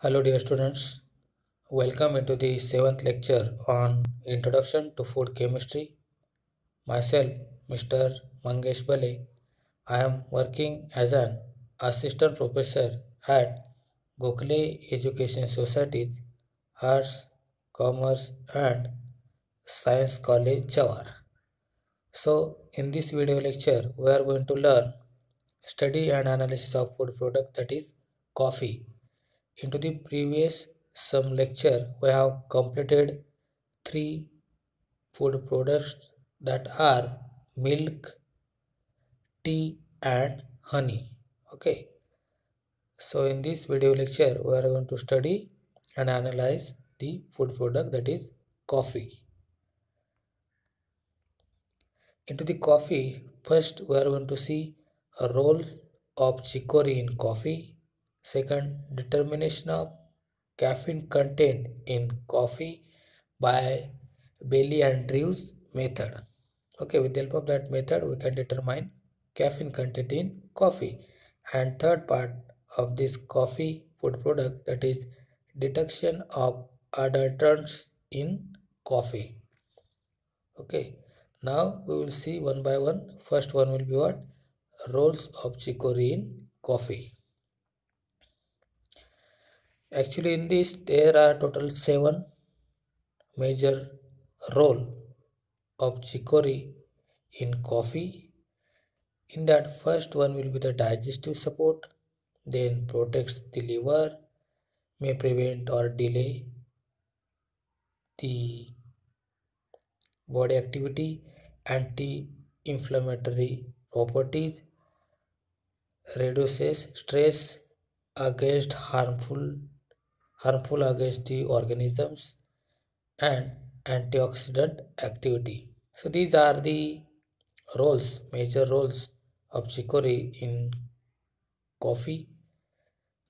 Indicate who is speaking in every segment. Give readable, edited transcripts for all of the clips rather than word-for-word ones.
Speaker 1: Hello, dear students. Welcome into the seventh lecture on Introduction to Food Chemistry. Myself, Mr. Mangesh Bale. I am working as an assistant professor at Gokhale Education Society's Arts, Commerce, and Science College, Jawar. So, in this video lecture, we are going to learn study and analysis of food product, that is coffee. Into the previous some lecture, we have completed three food products, that are milk, tea, and honey. Okay, so in this video lecture, we are going to study and analyze the food product, that is coffee. Into the coffee, first we are going to see a role of chicory in coffee. Second, determination of caffeine content in coffee by Bailey and Drew's method. Okay, with the help of that method, we can determine caffeine content in coffee. And third part of this coffee food product, that is detection of adulterants in coffee. Okay, now we will see one by one. First one will be what? Roles of chicory in coffee. Actually, in this there are total 7 major role of chicory in coffee. In that, first one will be the digestive support, then protects the liver, may prevent or delay the body activity, anti-inflammatory properties, reduces stress against harmful against the organisms, and antioxidant activity. So these are the major roles of chicory in coffee.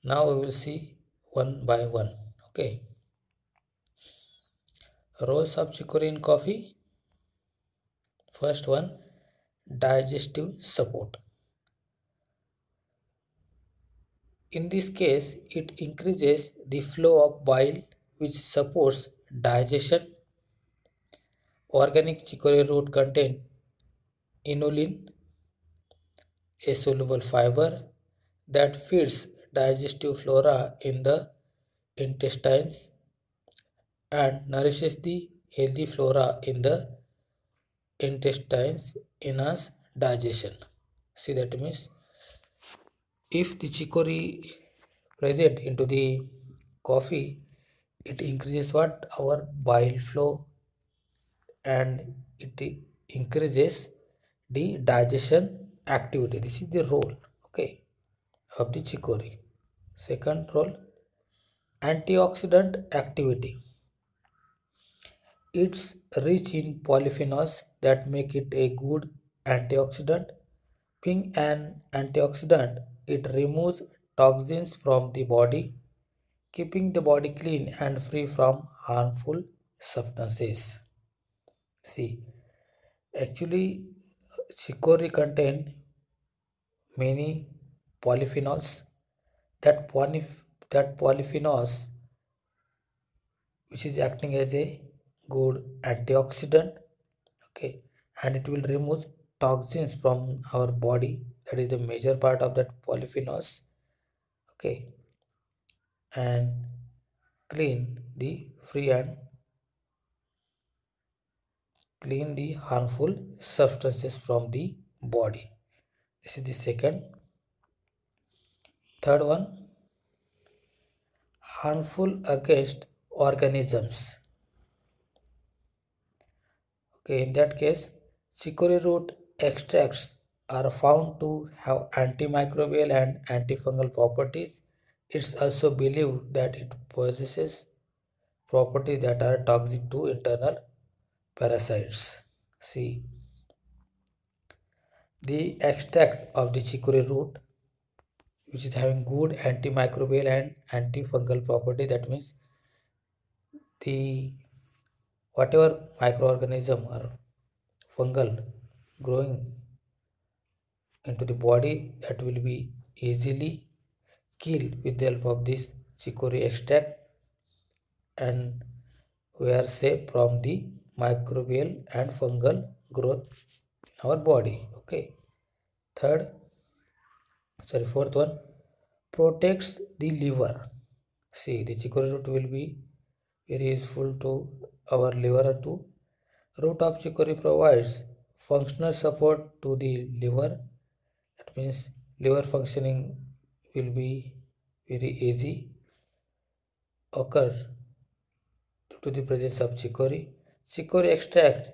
Speaker 1: Now we will see one by one. Okay, roles of chicory in coffee. First one, digestive support. In this case, it increases the flow of bile, which supports digestion. Organic chicory root contain inulin, a soluble fiber that feeds digestive flora in the intestines and nourishes the healthy flora in the intestines enhance digestion. See, that means if the chicory present into the coffee, it increases what? Our bile flow, and it increases the digestion activity. This is the role, okay, of the chicory. Second role, antioxidant activity. It's rich in polyphenols that make it a good antioxidant. Being an antioxidant, it removes toxins from the body, keeping the body clean and free from harmful substances. See, actually, chicory contain many polyphenols. That polyphenols, which is acting as a good antioxidant, okay, and it will remove toxins from our body. That is the major part of that polyphenols, okay, and free and clean the harmful substances from the body. This is the second. Third one, harmful against organisms. Okay, in that case, chicory root extracts are found to have antimicrobial and antifungal properties. It's also believed that it possesses properties that are toxic to internal parasites. See, the extract of the chicory root, which is having good antimicrobial and antifungal property, that means the whatever microorganism or fungal growing into the body, that will be easily killed with the help of this chicory extract, and were safe from the microbial and fungal growth in our body. Okay. Third, Fourth one, protects the liver. See, the chicory root will be very useful to our liver too. Root of chicory provides functional support to the liver. That means liver functioning will be very easy occur due to the presence of chicory. Chicory extract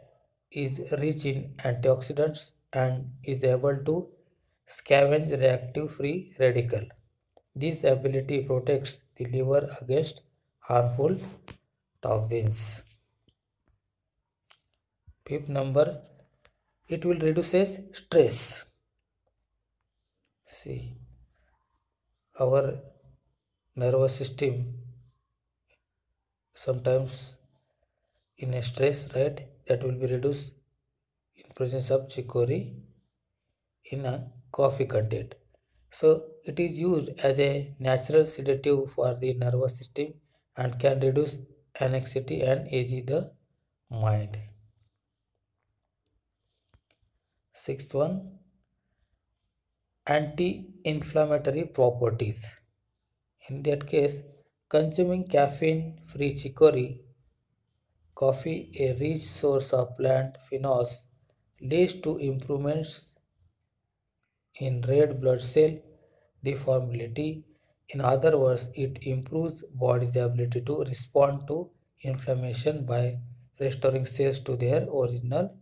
Speaker 1: is rich in antioxidants and is able to scavenge reactive free radical. This ability protects the liver against harmful toxins. Fifth number, it will reduces stress. See, our nervous system sometimes in a stress, right? That will be reduced in presence of chicory in a coffee content. So it is used as a natural sedative for the nervous system and can reduce anxiety and ease the mind. Sixth one, anti-inflammatory properties. In that case, consuming caffeine-free chicory coffee, a rich source of plant phenols, leads to improvements in red blood cell deformability. In other words, it improves body's ability to respond to inflammation by restoring cells to their original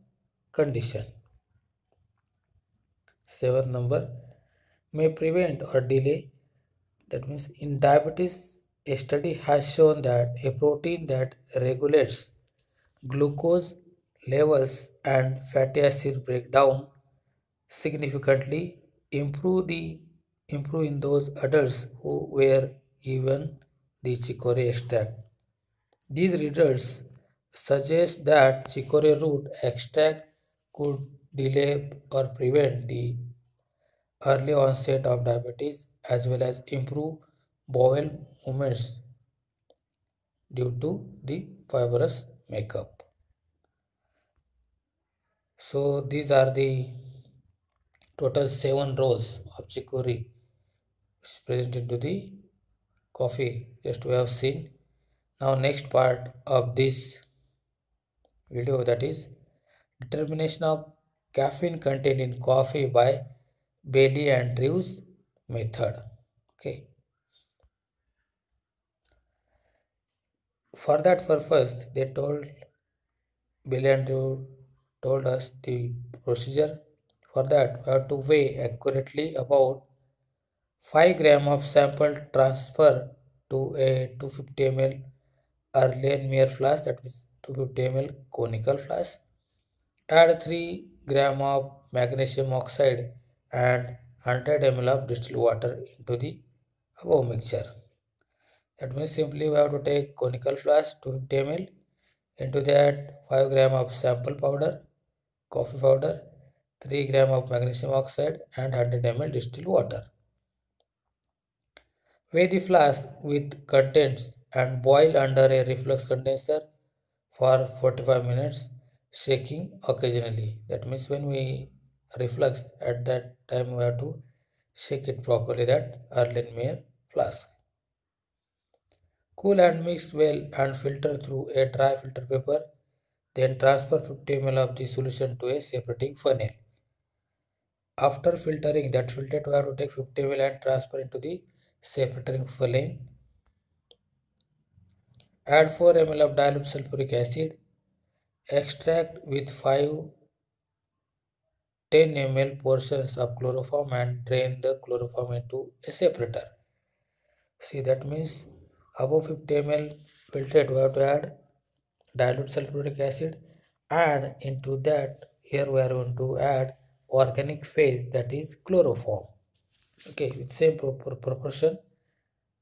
Speaker 1: condition. Seventh number, may prevent or delay. That means in diabetes, a study has shown that a protein that regulates glucose levels and fatty acid breakdown significantly improve in those adults who were given the chicory extract. These results suggest that chicory root extract could delay or prevent the early onset of diabetes as well as improve bowel movements due to the fibrous makeup. So these are the total 7 rows of chicory present into the coffee just we have seen. Now next part of this video, that is determination of caffeine content in coffee by Bailey and Drews method. Okay. For that purpose, they told Bailey and Drews told us the procedure. For that, we have to weigh accurately about 5 gram of sample transfer to a 250 ml Erlenmeyer flask, that is 250 ml conical flask. Add 3 gram of magnesium oxide and 100 ml of distilled water into the above mixture. That means simply we have to take conical flask 250 ml, into that 5 gram of sample powder, coffee powder, 3 gram of magnesium oxide and 100 ml distilled water. Weigh the flask with contents and boil under a reflux condenser for 45 minutes, shaking occasionally. That means when we reflux, at that time we have to shake it properly, that Erlenmeyer flask. Cool and mix well and filter through a dry filter paper. Then transfer 50 ml of the solution to a separating funnel. After filtering, that filtered we have to take 50 ml and transfer into the separating funnel. Add 4 ml of dilute sulfuric acid. Extract with 10 ml portions of chloroform and drain the chloroform into a separator. See, that means above 50 ml filtered we have to add dilute sulfuric acid, and into that here we are going to add organic phase, that is chloroform. Okay, with same proportion.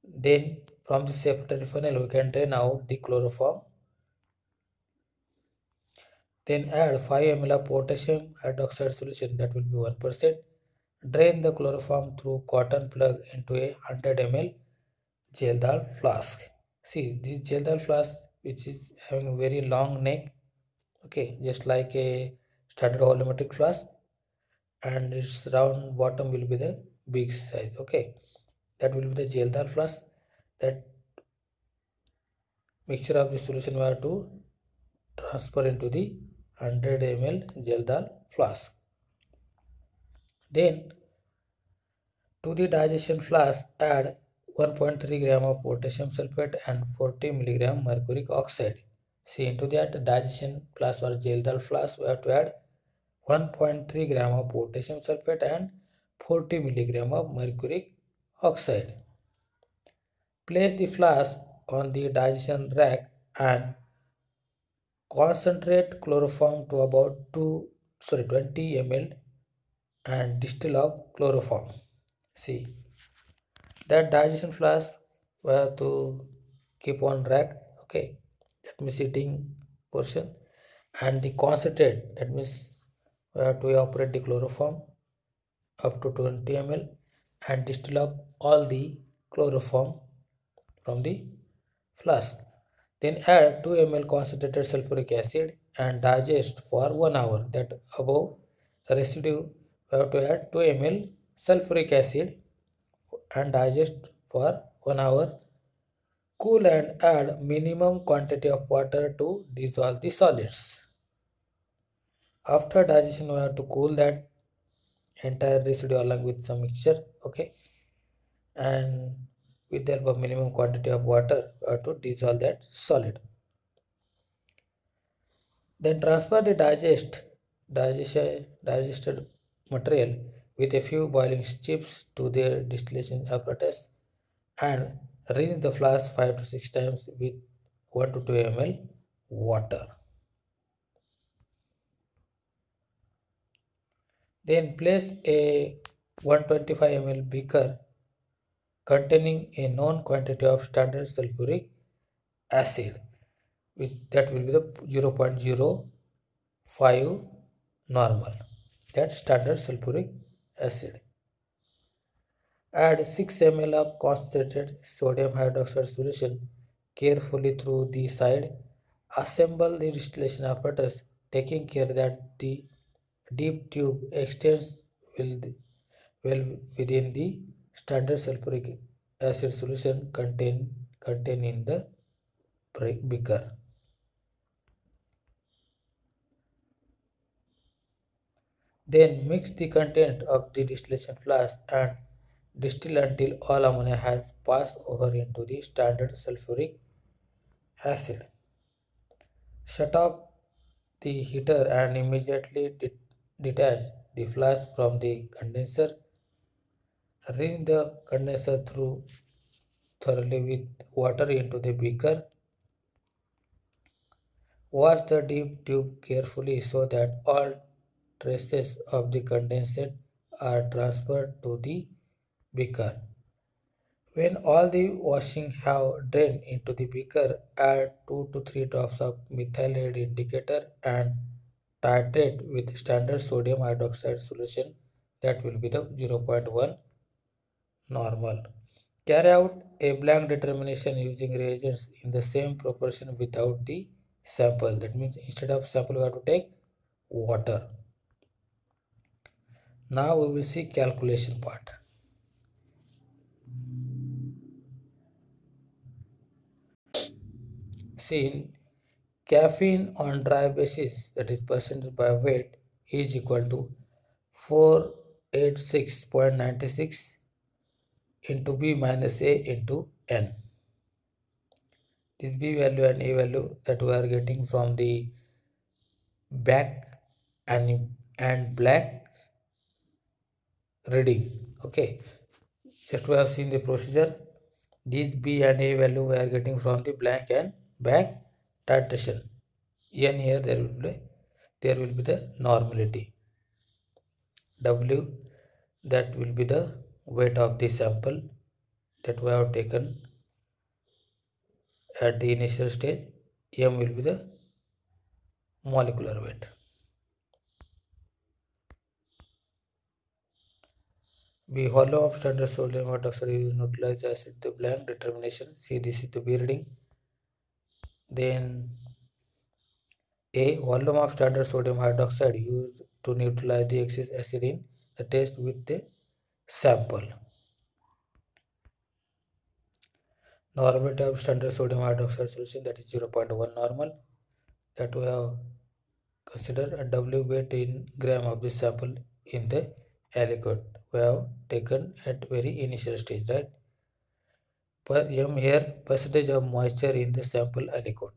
Speaker 1: Then from the separator funnel we can drain out the chloroform. Then add 5 ml of potassium hydroxide solution, that will be 1%. Drain the chloroform through cotton plug into a 100 ml gel dal flask. See this gel dal flask which is having a very long neck, okay, just like a standard volumetric flask, and its round bottom will be the big size, okay. That will be the gel dal flask. That mixture of the solution we have to transfer into the 100 ml gel dal flask. Then to the digestion flask add 1.3 gram of potassium sulfate and 40 milligram mercuric oxide. See, into that digestion flask or gel dal flask we have to add 1.3 gram of potassium sulfate and 40 milligram of mercuric oxide. Place the flask on the digestion rack and concentrate chloroform to about 20 ml and distill of chloroform. See, that digestion flask we have to keep on rack, okay, that means sitting portion, and the concentrate, that means we have to evaporate the chloroform up to 20 ml and distill up all the chloroform from the flask. Then add 2 ml concentrated sulfuric acid and digest for 1 hour. That above residue we have to add 2 ml sulfuric acid and digest for 1 hour. Cool and add minimum quantity of water to dissolve the solids. After digestion we have to cool that entire residue along with some mixture, okay, and with the help of minimum quantity of water we have to dissolve that solid. Then transfer the digested material with a few boiling chips to the distillation apparatus and rinse the flask 5 to 6 times with 1 to 2 ml water. Then place a 125 ml beaker containing a known quantity of standard sulfuric acid, which that will be the 0.05 normal, that standard sulfuric acid. Add 6 ml of concentrated sodium hydroxide solution carefully through the side. Assemble the distillation apparatus, taking care that the deep tube extends well within the standard sulfuric acid solution contained in the beaker. Then mix the content of the distillation flask and distill until all ammonia has passed over into the standard sulfuric acid. Shut off the heater and immediately detach the flask from the condenser. Rinse the condenser through thoroughly with water into the beaker. Wash the deep tube carefully so that all traces of the condensate are transferred to the beaker. When all the washing have drained into the beaker, add 2 to 3 drops of methyl lead indicator and titrate with standard sodium hydroxide solution, that will be the 0.1 normal. Carry out a blank determination using reagents in the same proportion without the sample. That means instead of sample we have to take water. Now we will see calculation part. See, in caffeine on dry basis, that is percentage by weight, is equal to 486.96 into B minus A into N. This B value and A value that we are getting from the back and black reading. Okay, just we have seen the procedure. These B and A value we are getting from the blank and back titration. N here there will be the normality. W, that will be the weight of the sample that we have taken at the initial stage. M will be the molecular weight. The hollow of standard sodium hydroxide is neutralized acid the blank determination. See, this is the B reading. Then a volume of standard sodium hydroxide used to neutralize the excess acid in the test with the sample. Normality of standard sodium hydroxide solution, that is 0.1 normal, that we have considered a W weight in gram of this sample in the aliquot we have taken at very initial stage, right? Per m here percentage of moisture in the sample aliquot.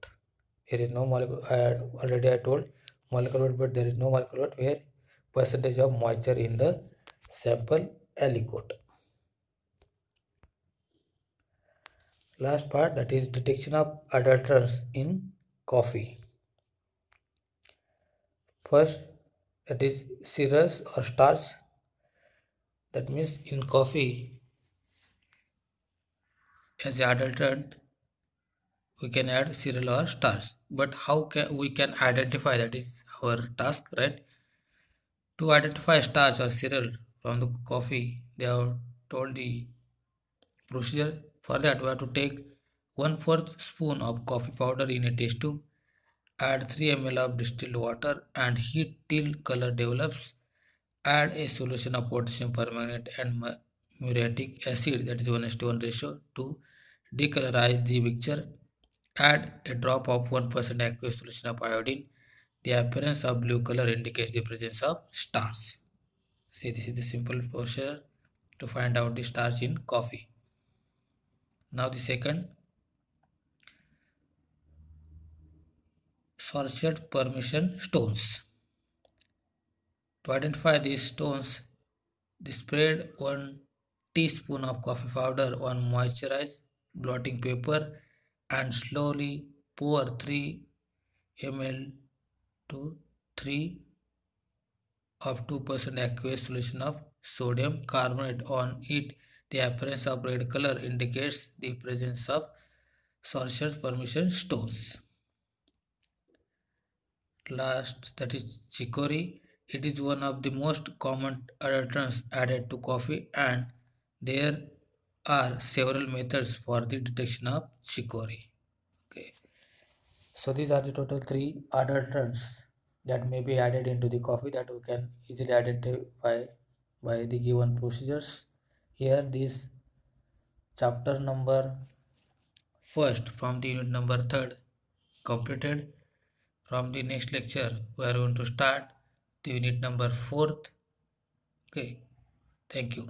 Speaker 1: There is no molecule. I told molecular weight, but there is no molecular weight where percentage of moisture in the sample aliquot. Last part, that is detection of adulterants in coffee. First, that is cereals or starch. That means in coffee, as an adulterant, we can add cereal or starch. But how can we can identify? That is our task, right? To identify starch or cereal from the coffee, they have told the procedure. For that, we have to take 1/4 spoon of coffee powder in a test tube, add 3 ml of distilled water and heat till color develops. Add a solution of potassium permanganate and muriatic acid, that is 1:1 ratio, to decolorize the mixture. Add a drop of 1% aqueous solution of iodine. The appearance of blue color indicates the presence of starch. See, this is the simple procedure to find out the starch in coffee. Now the second, Sorted permission stones. To identify these stones, spread 1 teaspoon of coffee powder on moisturized blotting paper and slowly pour 3 ml to 3 of 2% aqueous solution of sodium carbonate on it. The appearance of red color indicates the presence of sorcered permission stones. Last, that is chicory. It is one of the most common adulterants added to coffee, and there are several methods for the detection of chicory. Okay. So these are the total 3 adulterants that may be added into the coffee that we can easily identify by the given procedures. Here this chapter number first from the unit number third completed. From the next lecture we are going to start the unit number fourth. Okay, thank you.